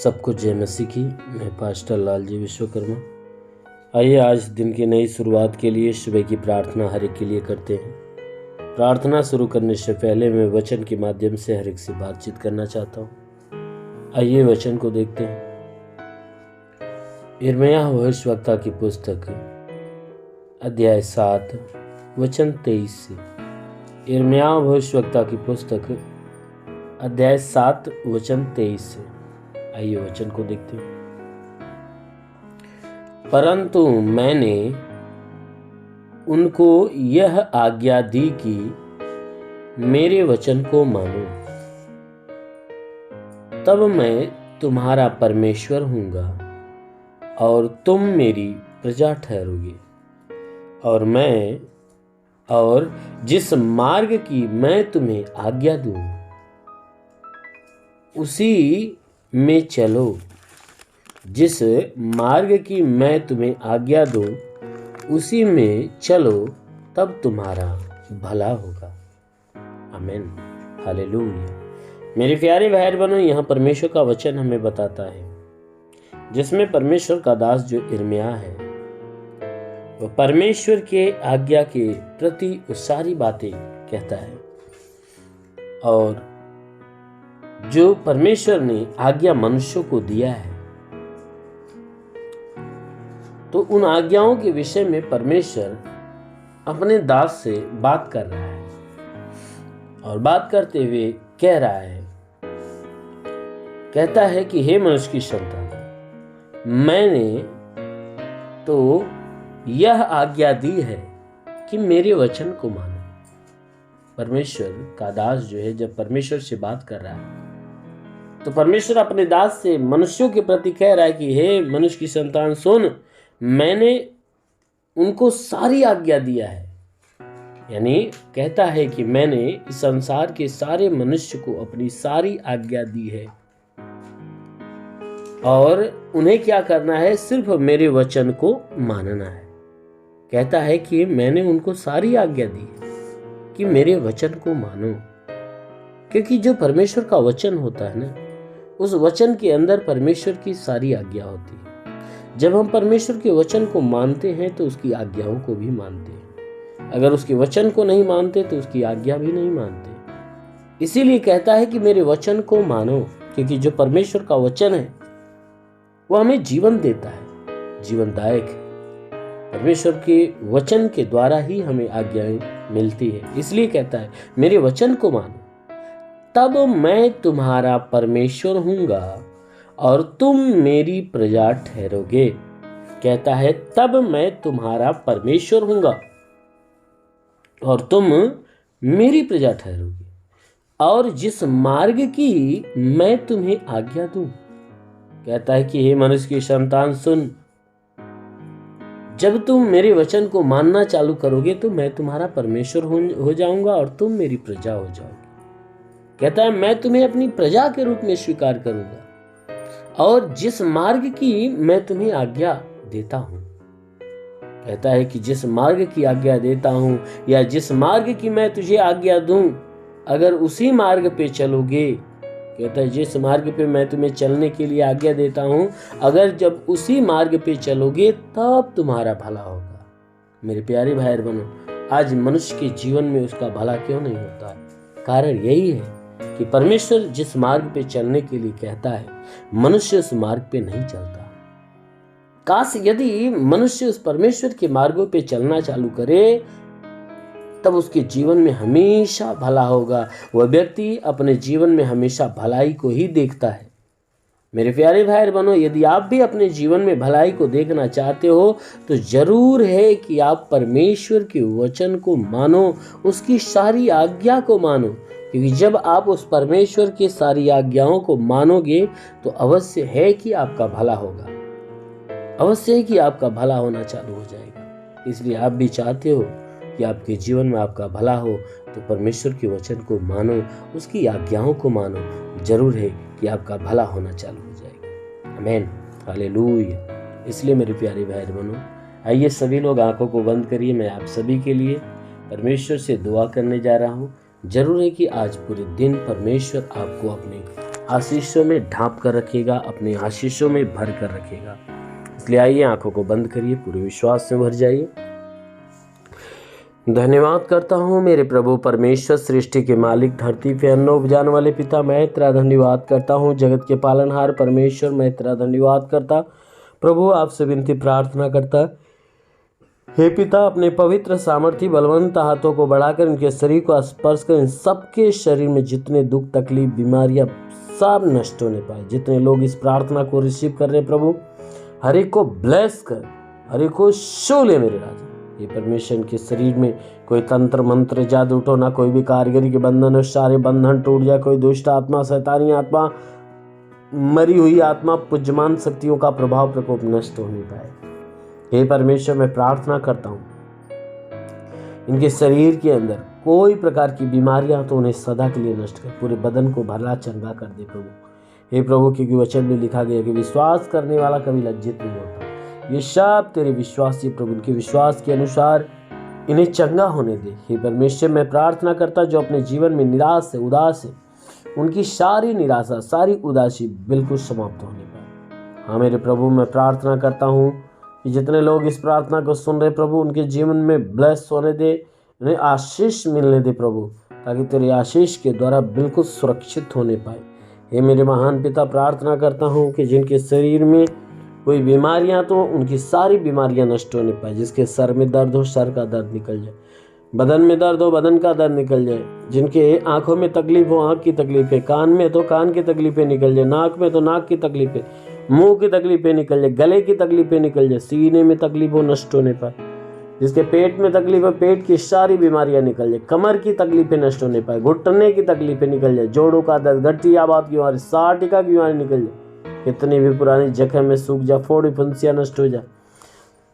सबको जय मसीह की। मैं पास्टर लालजी विश्वकर्मा। आइए आज दिन की नई शुरुआत के लिए सुबह की प्रार्थना हर एक के लिए करते हैं। प्रार्थना शुरू करने से पहले मैं वचन के माध्यम से हर एक से बातचीत करना चाहता हूँ। आइए वचन को देखते हैं। यिर्मयाह भविष्यवक्ता की पुस्तक अध्याय 7 वचन 23 से। यिर्मयाह भविष्यवक्ता की पुस्तक अध्याय 7 वचन 23 से। आइए वचन को देखते हैं। परंतु मैंने उनको यह आज्ञा दी कि मेरे वचन को मानो, तब मैं तुम्हारा परमेश्वर हूँगा और तुम मेरी प्रजा ठहरोगे। और जिस मार्ग की मैं तुम्हें आज्ञा दूँ उसी में चलो। जिस मार्ग की मैं तुम्हें आज्ञा दूं उसी में चलो, तब तुम्हारा भला होगा। आमीन, हालेलुया। मेरे प्यारे भाई बहनों, यहाँ परमेश्वर का वचन हमें बताता है, जिसमें परमेश्वर का दास जो यिर्मयाह है वह परमेश्वर के आज्ञा के प्रति वो सारी बातें कहता है। और जो परमेश्वर ने आज्ञा मनुष्यों को दिया है, तो उन आज्ञाओं के विषय में परमेश्वर अपने दास से बात कर रहा है। और बात करते हुए कह रहा है, कहता है कि हे मनुष्य की संतान, मैंने तो यह आज्ञा दी है कि मेरे वचन को मानो। परमेश्वर का दास जो है, जब परमेश्वर से बात कर रहा है, तो परमेश्वर अपने दास से मनुष्यों के प्रति कह रहा है कि हे मनुष्य की संतान सुन, मैंने उनको सारी आज्ञा दिया है। यानी कहता है कि मैंने इस संसार के सारे मनुष्य को अपनी सारी आज्ञा दी है, और उन्हें क्या करना है, सिर्फ मेरे वचन को मानना है। कहता है कि मैंने उनको सारी आज्ञा दी है कि मेरे वचन को मानो। क्योंकि जो परमेश्वर का वचन होता है ना, उस वचन के अंदर परमेश्वर की सारी आज्ञा होती है। जब हम परमेश्वर के वचन को मानते हैं तो उसकी आज्ञाओं को भी मानते हैं। अगर उसके वचन को नहीं मानते तो उसकी आज्ञा भी नहीं मानते। इसीलिए कहता है कि मेरे वचन को मानो, क्योंकि जो परमेश्वर का वचन है वो हमें जीवन देता है, जीवनदायक है। परमेश्वर के वचन के द्वारा ही हमें आज्ञाएं मिलती है। इसलिए कहता है मेरे वचन को मानो, तब मैं तुम्हारा परमेश्वर हूँगा और तुम मेरी प्रजा ठहरोगे। कहता है तब मैं तुम्हारा परमेश्वर हूँगा और तुम मेरी प्रजा ठहरोगे, और जिस मार्ग की मैं तुम्हें आज्ञा दूं। कहता है कि हे मनुष्य की संतान सुन, जब तुम मेरे वचन को मानना चालू करोगे तो मैं तुम्हारा परमेश्वर हो जाऊंगा और तुम मेरी प्रजा हो जाओगे। कहता है मैं तुम्हें अपनी प्रजा के रूप में स्वीकार करूंगा, और जिस मार्ग की मैं तुम्हें आज्ञा देता हूं। कहता है कि जिस मार्ग की आज्ञा देता हूं, या जिस मार्ग की मैं तुझे आज्ञा दूं, अगर उसी मार्ग पे चलोगे। कहता है जिस मार्ग पे मैं तुम्हें चलने के लिए आज्ञा देता हूं, अगर जब उसी मार्ग पे चलोगे तब तुम्हारा भला होगा। मेरे प्यारे भाई बहनों, आज मनुष्य के जीवन में उसका भला क्यों नहीं होता है? कारण यही है कि परमेश्वर जिस मार्ग पे चलने के लिए कहता है, मनुष्य उस मार्ग पे नहीं चलता। काश यदि मनुष्य उस परमेश्वर के मार्गों पे चलना चालू करे, तब उसके जीवन में हमेशा भला होगा। वह व्यक्ति अपने जीवन में हमेशा भलाई को ही देखता है। मेरे प्यारे भाई बहनों, यदि आप भी अपने जीवन में भलाई को देखना चाहते हो, तो जरूर है कि आप परमेश्वर के वचन को मानो, उसकी सारी आज्ञा को मानो। क्योंकि जब आप उस परमेश्वर की सारी आज्ञाओं को मानोगे तो अवश्य है कि आपका भला होगा, अवश्य है कि आपका भला होना चालू हो जाएगा। इसलिए आप भी चाहते हो कि आपके जीवन में आपका भला हो, तो परमेश्वर के वचन को मानो, उसकी आज्ञाओं को मानो। जरूर है कि आपका भला होना चालू हो जाएगा। आमीन, हालेलुया। इसलिए मेरे प्यारे भाई बहनों, आइए सभी लोग आंखों को बंद करिए। मैं आप सभी के लिए परमेश्वर से दुआ करने जा रहा हूँ। जरूर है कि आज पूरे दिन परमेश्वर आपको अपने आशीषों में ढांप कर रखेगा, अपने आशीषों में भर कर रखेगा। इसलिए आइए आंखों को बंद करिए, पूरे विश्वास से भर जाइए। धन्यवाद करता हूँ मेरे प्रभु परमेश्वर, सृष्टि के मालिक, धरती पे अन्न उपजाने वाले पिता, मैं तेरा धन्यवाद करता हूँ। जगत के पालनहार परमेश्वर, मैं तेरा धन्यवाद करता प्रभु। आपसे विनती प्रार्थना करता, हे पिता, अपने पवित्र सामर्थ्य बलवंत हाथों को बढ़ाकर इनके शरीर को स्पर्श कर इन सबके शरीर में जितने दुख तकलीफ बीमारियां सब नष्ट होने पाए। जितने लोग इस प्रार्थना को रिसीव कर रहे प्रभु, हर एक को ब्लेस कर, हर एक को छू ले मेरे राजा। ये परमेश्वर के शरीर में कोई तंत्र मंत्र जादू टोना, कोई भी कारीगरी के बंधन, सारे बंधन टूट जाए। कोई दुष्ट आत्मा, शैतानी आत्मा, मरी हुई आत्मा, पूज्यमान शक्तियों का प्रभाव प्रकोप नष्ट हो नहीं पाए। हे परमेश्वर, मैं प्रार्थना करता हूँ इनके शरीर के अंदर कोई प्रकार की बीमारियां तो उन्हें सदा के लिए नष्ट कर, पूरे बदन को भला चंगा कर दे प्रभु। हे प्रभु, क्योंकि वचन में लिखा गया कि विश्वास करने वाला कभी लज्जित नहीं होता। ये सब तेरे विश्वासी प्रभु, उनके विश्वास के अनुसार इन्हें चंगा होने दे। हे परमेश्वर, मैं प्रार्थना करता जो अपने जीवन में निराश है, उदास है, उनकी सारी निराशा, सारी उदासी बिल्कुल समाप्त होने पाए। हाँ मेरे प्रभु, मैं प्रार्थना करता हूँ कि जितने लोग इस प्रार्थना को सुन रहे प्रभु, उनके जीवन में ब्लेस होने दे, उन्हें आशीष मिलने दे प्रभु, ताकि तेरे आशीष के द्वारा बिल्कुल सुरक्षित होने पाए। हे मेरे महान पिता, प्रार्थना करता हूँ कि जिनके शरीर में कोई बीमारियां तो उनकी सारी बीमारियां नष्ट होने पाए। जिसके सर में दर्द हो, सर का दर्द निकल जाए। बदन में दर्द हो, बदन का दर्द निकल जाए। जिनके आंखों में तकलीफ हो, आंख की तकलीफ है। कान में तो कान की तकलीफें निकल जाए। नाक में तो नाक की तकलीफें, मुंह की तकलीफें निकल जाए। गले की तकलीफें निकल जाए। सीने में तकलीफ हो, नष्ट होने पाए। जिसके पेट में तकलीफ है, पेट की सारी बीमारियां निकल जाए। कमर की तकलीफें नष्ट होने पाए। घुटने की तकलीफें निकल जाए। जोड़ों का दर्द, गठियावात की बीमारी, साटिका की बीमारी निकल जाए। कितनी भी पुरानी जख्म में सूख जा, फोड़ी फुंसियां नष्ट हो जा।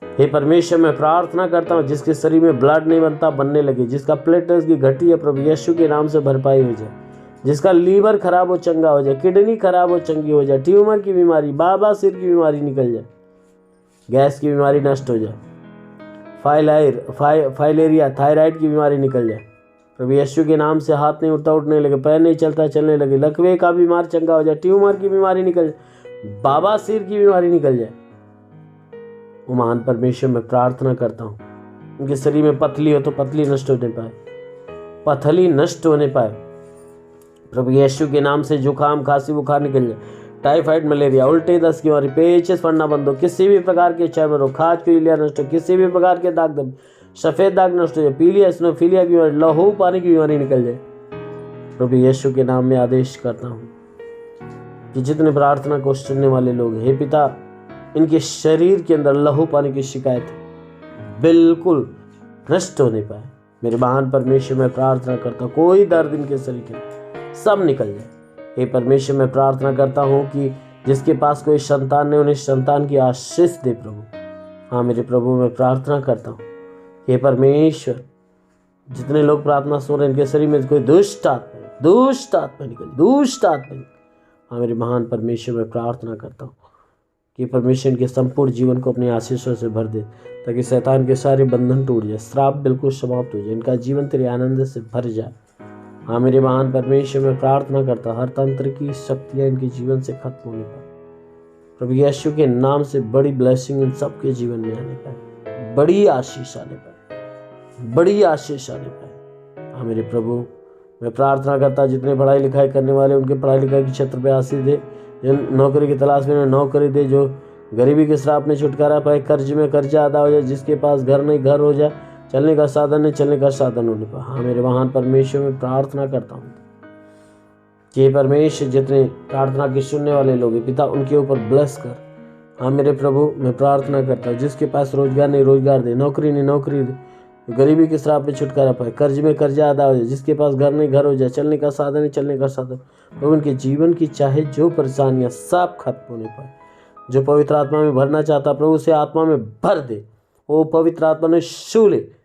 हे परमेश्वर, मैं प्रार्थना करता हूँ जिसके शरीर में ब्लड नहीं बनता, बनने लगे। जिसका प्लेटलेट्स की घटी है प्रभु यीशु के नाम से भरपाई हो जाए। जिसका लीवर खराब हो, चंगा हो जाए। किडनी खराब हो, चंगी हो जाए। ट्यूमर की बीमारी, बाबा सिर की बीमारी निकल जाए। गैस की बीमारी नष्ट हो जाए। फाइलेरिया, थायराइड की बीमारी निकल जाए प्रभु यीशु के नाम से। हाथ नहीं उठता, उठने लगे। पैर नहीं चलता, चलने लगे। लकवे का बीमार चंगा हो जाए। ट्यूमर की बीमारी निकल जाए। बाबा सिर की बीमारी निकल जाए। वो महान परमेश्वर, मैं प्रार्थना करता हूँ उनके शरीर में पथली हो तो पथली नष्ट होने पाए, पथली नष्ट होने पाए प्रभु यीशु के नाम से। जुकाम, खांसी, बुखार निकल जाए। टाइफाइड, मलेरिया, उल्टे दस्त की बीमारी, पेचिश पड़ना बंद हो। किसी भी प्रकार के चर्म रोग, खाज की इलिया नष्ट हो। किसी भी प्रकार के दाग दम, सफेद दाग नष्ट हो जाए। पीलिया, एसिनोफिलिया की बीमारी, लहू पानी की बीमारी निकल जाए प्रभु यीशु के नाम में। आदेश करता हूँ कि जितने प्रार्थना को सुनने वाले लोग, हे पिता, इनके शरीर के अंदर लहू पानी की शिकायत बिल्कुल नष्ट होने पाए। मेरे महान परमेश्वर, मैं प्रार्थना करता हूँ कोई दर्द इनके शरीर के सब निकल जाए। हे परमेश्वर, मैं प्रार्थना करता हूँ कि जिसके पास कोई संतान नहीं, उन्हें संतान की आशीष दे प्रभु। हाँ मेरे प्रभु, मैं प्रार्थना करता हूँ हे परमेश्वर, जितने लोग प्रार्थना सुन रहे, इनके शरीर में कोई दुष्ट आत्मा निकल। हाँ मेरे महान परमेश्वर, मैं प्रार्थना करता हूँ कि परमेश्वर के संपूर्ण जीवन को अपने आशीषों से भर दे, ताकि शैतान के सारे बंधन टूट जाए, श्राप बिल्कुल समाप्त हो जाए, इनका जीवन तेरे आनंद से भर जाए। हाँ मेरे महान परमेश्वर, मैं प्रार्थना करता हूँ हर तंत्र की शक्तियाँ इनके जीवन से खत्म होने पाए प्रभु यीशु के नाम से। बड़ी ब्लेसिंग इन सबके जीवन में आने पाए, बड़ी आशीष आने पाए। हाँ मेरे प्रभु, मैं प्रार्थना करता जितने पढ़ाई लिखाई करने वाले, उनके पढ़ाई लिखाई के क्षेत्र पे आशीष दे। जो नौकरी की तलाश में नौकरी दे। जो गरीबी के श्राप में छुटकारा पाए। कर्ज में कर्जा अदा हो जाए। जिसके पास घर नहीं, घर हो जाए। चलने का साधन नहीं, चलने का साधन होने पाए। हाँ मेरे महान परमेश्वर, मैं प्रार्थना करता हूँ कि परमेश्वर, जितने प्रार्थना के सुनने वाले लोग हैं पिता, उनके ऊपर ब्लेस कर। हाँ मेरे प्रभु, मैं प्रार्थना करता हूँ जिसके पास रोजगार नहीं, रोजगार दे। नौकरी नहीं, नौकरी दे। गरीबी के श्राप में छुटकारा पाए। कर्ज में कर्जा अदा हो जाए। जिसके पास घर नहीं, घर हो जाए। चलने का साधन नहीं, चलने का साधन। प्रभु, उनके जीवन की चाहे जो परेशानियां सब खत्म होने पाए। जो पवित्र आत्मा में भरना चाहता प्रभु, उसे आत्मा में भर दे। वो पवित्र आत्मा ने छू ले।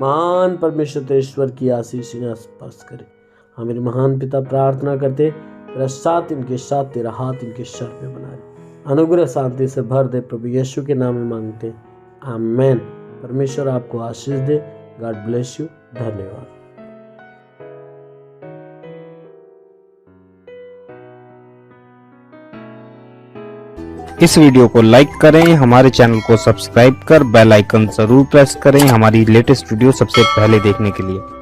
महान परमेश्वर की आशीष स्पर्श करे। हाँ मेरे महान पिता, प्रार्थना करते तेरा साथ इनके साथ, तेरा हाथ इनके सर पे बना दे। अनुग्रह शांति से भर दे प्रभु यीशु के नाम में मांगते, आमेन। परमेश्वर आपको आशीष दे। God bless you. धन्यवाद। इस वीडियो को लाइक करें, हमारे चैनल को सब्सक्राइब कर बेल आइकन जरूर प्रेस करें हमारी लेटेस्ट वीडियो सबसे पहले देखने के लिए।